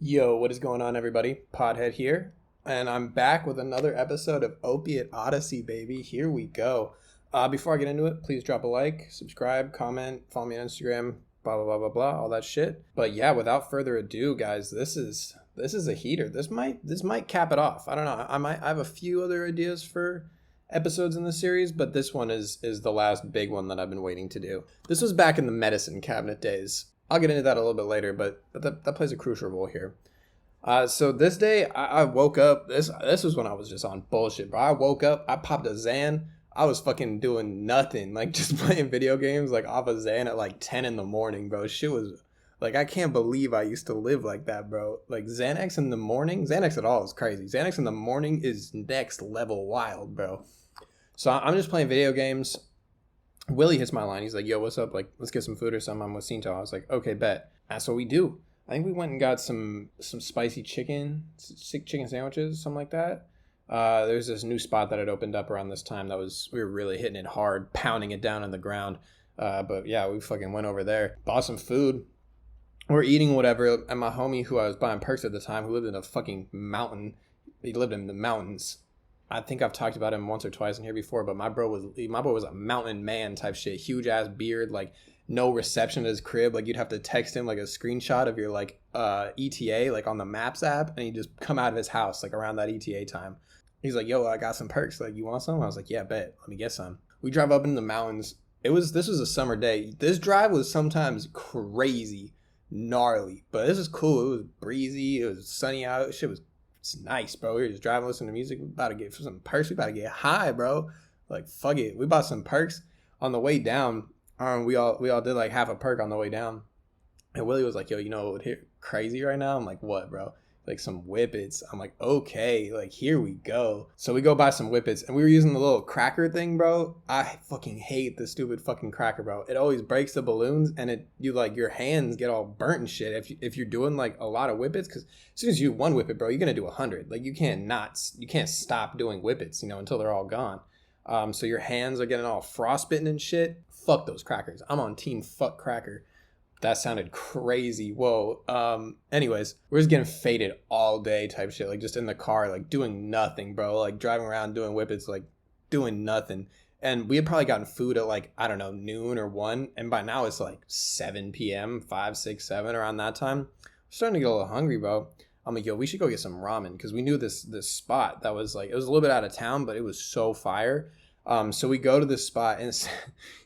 Yo, what is going on, everybody? Pothead here, and I'm back with another episode of Opiate Odyssey, baby. Here we go. Before I get into it, please drop a like, subscribe, comment, follow me on Instagram, blah blah blah blah blah, all that shit. But yeah, without further ado, guys, this is a heater. This might cap it off. I don't know. I have a few other ideas for episodes in the series, but this one is the last big one that I've been waiting to do. This was back in the medicine cabinet days. I'll get into that a little bit later, but that plays a crucial role here. So this day, I woke up. This was when I was just on bullshit, bro. I woke up, I popped a Xan. I was fucking doing nothing, like just playing video games, like off a Xan at like 10 in the morning, bro. Shit was like, I can't believe I used to live like that, bro. Like Xanax in the morning, Xanax at all is crazy. Xanax in the morning is next level wild, bro. So I'm just playing video games. Willie hits my line. He's like, yo, what's up? Like, let's get some food or something. I'm with Cinto. I was like, okay, bet. That's what we do. I think we went and got some spicy chicken sandwiches, something like that. There's this new spot that had opened up around this time we were really hitting it hard, pounding it down on the ground. But yeah, we fucking went over there, bought some food. We're eating whatever. And my homie who I was buying Percs at the time, who lived in a fucking mountain, he lived in the mountains. I think I've talked about him once or twice in here before, but my boy was a mountain man type shit, huge ass beard, like no reception at his crib. Like you'd have to text him like a screenshot of your like ETA like on the Maps app, and he'd just come out of his house like around that ETA time. He's like, "Yo, I got some Percs. Like, you want some?" I was like, "Yeah, bet. Let me get some." We drive up into the mountains. This was a summer day. This drive was sometimes crazy, gnarly, but this is cool. It was breezy. It was sunny out. It's nice, bro. We were just driving, listening to music. We about to get some Percs. We about to get high, bro. Like, fuck it. We bought some Percs on the way down. We all did like half a Perc on the way down. And Willie was like, yo, you know what here crazy right now? I'm like, what, bro? Like some Whippets. I'm like, okay, like here we go. So we go buy some Whippets, and we were using the little cracker thing, bro. I fucking hate the stupid fucking cracker, bro. It always breaks the balloons, and your hands get all burnt and shit if you're doing like a lot of Whippets, because as soon as you do one Whippet, bro, you're gonna do 100. Like you can't stop doing Whippets, until they're all gone. So your hands are getting all frostbitten and shit. Fuck those crackers. I'm on team fuck cracker. That sounded crazy. Whoa. Anyways, we're just getting faded all day type shit. Like just in the car, like doing nothing, bro. Like driving around doing Whippets, like doing nothing. And we had probably gotten food at like, I don't know, noon or 1. And by now it's like 7 p.m., 5, 6, 7 around that time. I'm starting to get a little hungry, bro. I'm like, yo, we should go get some ramen, because we knew this spot that was like, it was a little bit out of town, but it was so fire. So we go to this spot, and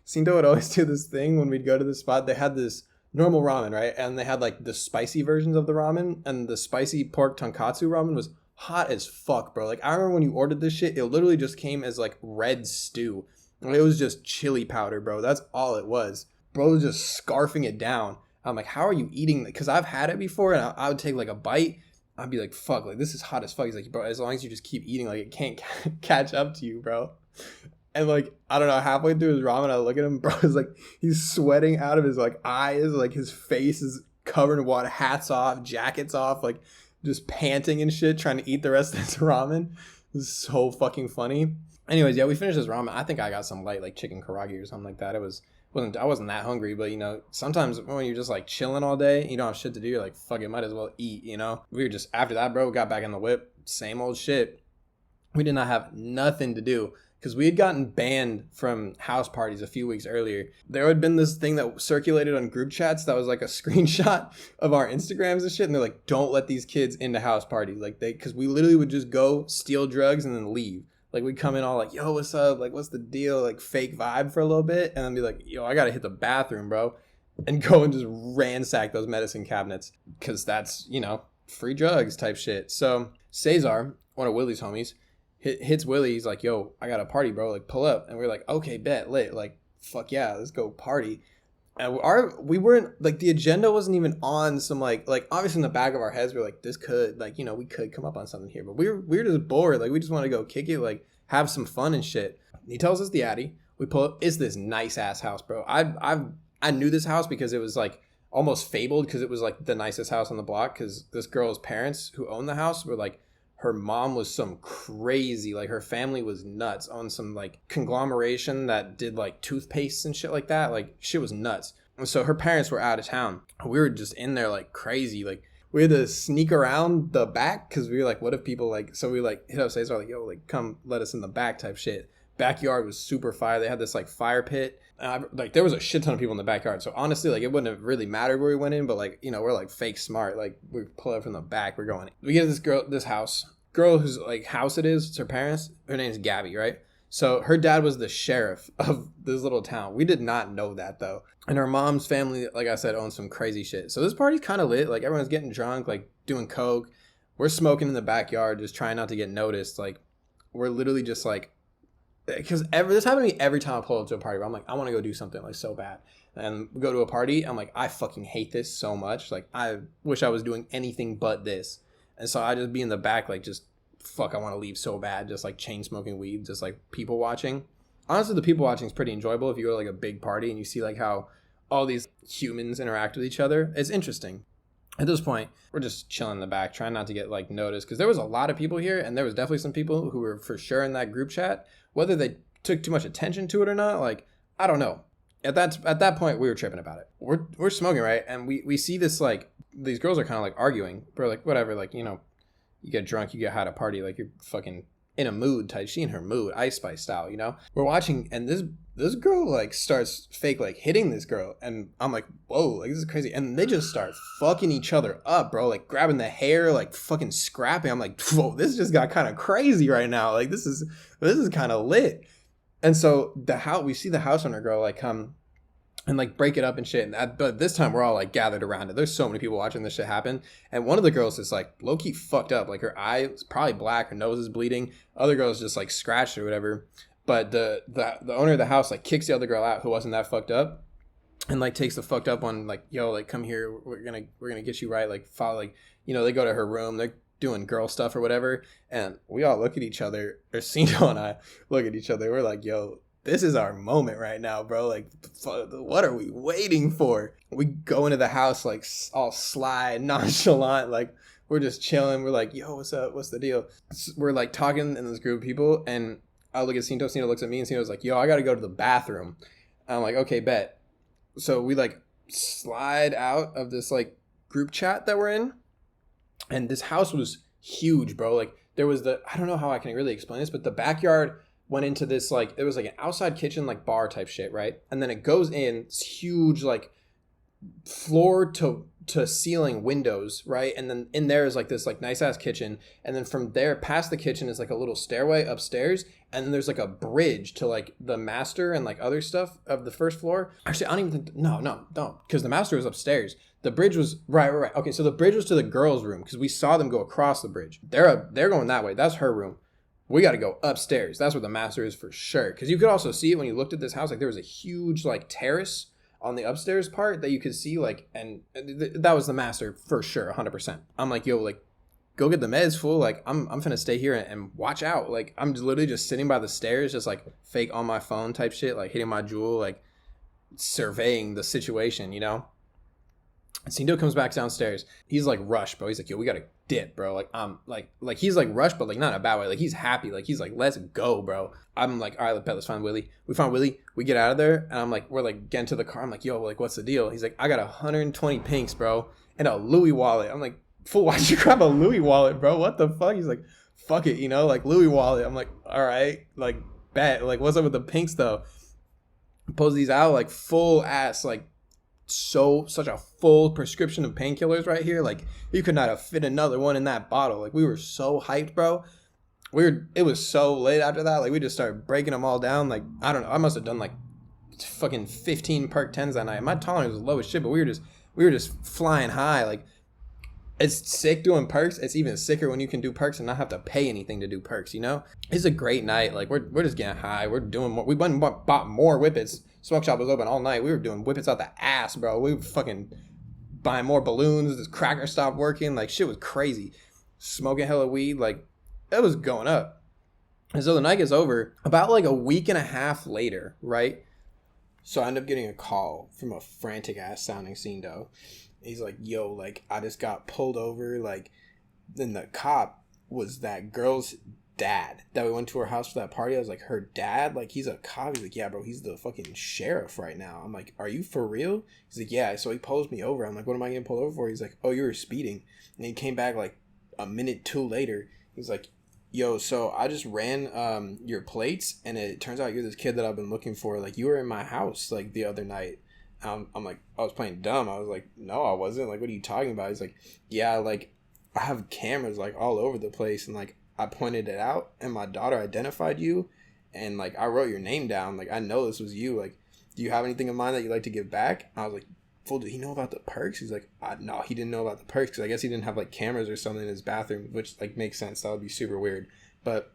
Cinto would always do this thing when we'd go to this spot. They had this normal ramen, right? And they had like the spicy versions of the ramen, and the spicy pork tonkatsu ramen was hot as fuck, bro. Like I remember when you ordered this shit, it literally just came as like red stew. It was just chili powder, bro. That's all it was. Bro was just scarfing it down. I'm like, how are you eating that? Because I've had it before, and I would take like a bite. I'd be like, fuck, like this is hot as fuck. He's like, bro, as long as you just keep eating, like it can't catch up to you, bro. And like, I don't know, halfway through his ramen, I look at him, bro, it's like he's sweating out of his like eyes, like his face is covered in water, hats off, jackets off, like just panting and shit, trying to eat the rest of this ramen. This is so fucking funny. Anyways, yeah, we finished this ramen. I think I got some light like chicken karage or something like that. I wasn't that hungry, but sometimes when you're just like chilling all day, you don't have shit to do, you're like, fuck it, might as well eat, We were just, after that, bro, we got back in the whip, same old shit. We did not have nothing to do, because we had gotten banned from house parties a few weeks earlier. There had been this thing that circulated on group chats that was like a screenshot of our Instagrams and shit, and they're like, don't let these kids into house parties, like because we literally would just go steal drugs and then leave. Like we'd come in all like, yo, what's up? Like, what's the deal? Like fake vibe for a little bit, and then be like, yo, I gotta hit the bathroom, bro, and go and just ransack those medicine cabinets, because that's, free drugs type shit. So Cesar, one of Willie's homies, hits Willie. He's like, yo, I got a party, bro, like pull up. And we're like, okay, bet, lit, like fuck yeah, let's go party. And we weren't like, the agenda wasn't even on some like obviously in the back of our heads we're like, this could like, we could come up on something here, but we were just bored. Like we just want to go kick it, like have some fun and shit. He tells us the addy. We pull up. It's this nice ass house, bro. I knew this house because it was like almost fabled, because it was like the nicest house on the block, because this girl's parents who owned the house were like, her mom was some crazy, like her family was nuts on some like conglomeration that did like toothpaste and shit like that. Like shit was nuts. And so her parents were out of town. We were just in there like crazy. Like we had to sneak around the back because we were like, what if people like, so we like hit up Cesar like, yo, like come let us in the back type shit. Backyard was super fire. They had this like fire pit. Like there was a shit ton of people in the backyard. So honestly, like it wouldn't have really mattered where we went in, but like, you know, we're like fake smart. Like we pull up from the back, we're going. We get this house. Girl whose like house it is, it's her parents. Her name's Gabby, right? So her dad was the sheriff of this little town. We did not know that though. And her mom's family, like I said, owns some crazy shit. So this party's kind of lit. Like everyone's getting drunk, like doing coke. We're smoking in the backyard, just trying not to get noticed. Like we're literally just like, because this happened to me every time I pull up to a party where I'm like, I want to go do something like so bad. And we go to a party, I'm like, I fucking hate this so much. Like I wish I was doing anything but this. And so I just be in the back, like just fuck, I want to leave so bad. Just like chain smoking weed, just like people watching. Honestly, the people watching is pretty enjoyable. If you go to like a big party and you see like how all these humans interact with each other, it's interesting. At this point, we're just chilling in the back, trying not to get like noticed, because there was a lot of people here, and there was definitely some people who were for sure in that group chat. Whether they took too much attention to it or not, like I don't know. At that point, we were tripping about it. We're smoking, right, and we see this like these girls are kind of like arguing. We're like, whatever, like, you know, you get drunk, you get high at a party, like you're fucking in a mood type. She in her mood, Ice Spice style, you know. We're watching, and this girl like starts fake like hitting this girl, and I'm like, whoa, like this is crazy. And they just start fucking each other up, bro, like grabbing the hair, like fucking scrapping. I'm like, whoa, this just got kind of crazy right now. Like this is kind of lit. And so we see the house owner girl like come and like break it up and shit. But this time we're all like gathered around it. There's so many people watching this shit happen. And one of the girls is like low key fucked up. Like her eye is probably black, her nose is bleeding. Other girls just like scratched or whatever. But the owner of the house like kicks the other girl out who wasn't that fucked up, and like takes the fucked up one, like, yo, like come here, we're gonna get you right. Like follow, like, you know, they go to her room, they're doing girl stuff or whatever, and we all look at each other, or Cino and I look at each other, we're like, yo, this is our moment right now, bro. Like, what are we waiting for? We go into the house like all sly, nonchalant, like we're just chilling. We're like, yo, what's up? What's the deal? We're like talking in this group of people, and I look at Cino. Cino looks at me, and Cino's like, yo, I gotta go to the bathroom. And I'm like, okay, bet. So we like slide out of this like group chat that we're in, and this house was huge, bro. Like there was I don't know how I can really explain this, but the backyard went into this like, it was like an outside kitchen, like bar type shit, right? And then it goes in, it's huge, like floor to ceiling windows, right? And then in there is like this like nice ass kitchen, and then from there past the kitchen is like a little stairway upstairs, and then there's like a bridge to like the master and like other stuff of the first floor. Actually, I don't even think, no, don't, because the master was upstairs. The bridge was right. Okay, so the bridge was to the girls' room, because we saw them go across the bridge. They're going that way. That's her room. We got to go upstairs. That's where the master is for sure. Because you could also see it when you looked at this house. Like there was a huge like terrace on the upstairs part that you could see, like, and that was the master for sure, 100%. I'm like, yo, like, go get the meds, fool. Like, I'm finna stay here and watch out. Like, I'm literally just sitting by the stairs, just like fake on my phone type shit, like hitting my jewel, like surveying the situation, you know? And Cindo comes back downstairs. He's like rushed, bro. He's like, yo, we gotta dip, bro. Like, like he's like rushed, but like not in a bad way. Like he's happy. Like he's like, let's go, bro. I'm like, all right, let's find Willie. We found Willie. We get out of there, and I'm like, we're like getting to the car. I'm like, yo, like what's the deal? He's like, I got 120 pinks, bro, and a Louis wallet. I'm like, fool, why'd you grab a Louis wallet, bro? What the fuck? He's like, fuck it, you know, like Louis wallet. I'm like, all right, like bet. Like what's up with the pinks though? Pulls these out, like full ass, like such a full prescription of painkillers right here. Like you could not have fit another one in that bottle. Like we were so hyped, bro. It was so late after that. Like we just started breaking them all down. Like I don't know, I must have done like fucking 15 perk 10s that night. My tolerance was low as shit, but we were just flying high. Like it's sick doing perks. It's even sicker when you can do perks and not have to pay anything to do perks, you know? It's a great night. Like we're just getting high. We're doing more. We went and bought more whippets. Smoke shop was open all night. We were doing whippets out the ass, bro. We were fucking buying more balloons. This cracker stopped working. Like shit was crazy. Smoking hella weed. Like it was going up. And so the night gets over. About like a week and a half later, right? So I end up getting a call from a frantic ass sounding Cindo. He's like, yo, like I just got pulled over. Like then the cop was that girl's dad that we went to her house for that party. I was like, her dad? Like, he's a cop? He's like, yeah, bro, he's the fucking sheriff right now. I'm like, are you for real? He's like, yeah. So he pulls me over. I'm like, what am I getting pulled over for? He's like, oh, you were speeding. And he came back like a minute too later. He's like, yo, so I just ran your plates, and it turns out you're this kid that I've been looking for. Like, you were in my house like the other night. I'm like, I was playing dumb. I was like, no, I wasn't. Like, what are you talking about? He's like, yeah, like, I have cameras like all over the place, and like I pointed it out, and my daughter identified you, and like I wrote your name down. Like, I know this was you. Like, do you have anything in mind that you'd like to give back? And I was like, fool, did he know about the Percs? He's like, no, he didn't know about the Percs, because I guess he didn't have like cameras or something in his bathroom, which like makes sense. That would be super weird. But,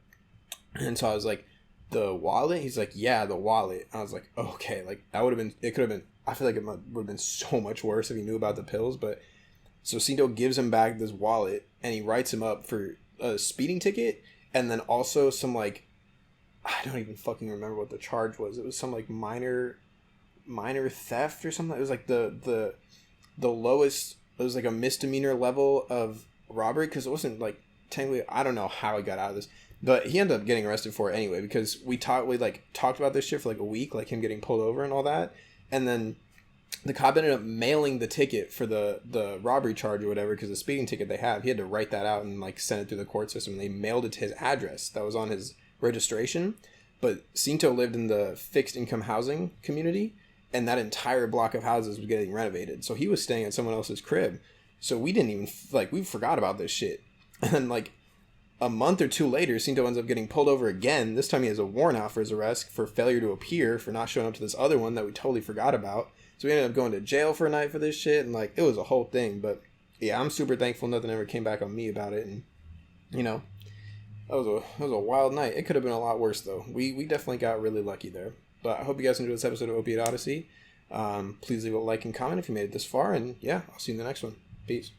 and so I was like, the wallet? He's like, yeah, the wallet. I was like, okay, like that would have been, it could have been, I feel like it would have been so much worse if he knew about the pills. But so Cinto gives him back this wallet, and he writes him up for a speeding ticket, and then also some like, I don't even fucking remember what the charge was. It was some like minor theft or something. It was like the lowest. It was like a misdemeanor level of robbery, because it wasn't like technically. I don't know how he got out of this, but he ended up getting arrested for it anyway, because we talked about this shit for like a week, like him getting pulled over and all that, and then the cop ended up mailing the ticket for the robbery charge or whatever, because the speeding ticket they have, he had to write that out and like send it through the court system, and they mailed it to his address that was on his registration. But Cinto lived in the fixed income housing community, and that entire block of houses was getting renovated, so he was staying at someone else's crib. So we didn't even we forgot about this shit. And like a month or two later, Cinto ends up getting pulled over again. This time he has a warrant out for his arrest for failure to appear, for not showing up to this other one that we totally forgot about. So we ended up going to jail for a night for this shit, and like it was a whole thing. But yeah, I'm super thankful nothing ever came back on me about it. And you know, that was a wild night. It could have been a lot worse though. We definitely got really lucky there. But I hope you guys enjoyed this episode of Opiate Odyssey. Please leave a like and comment if you made it this far, and yeah, I'll see you in the next one. Peace.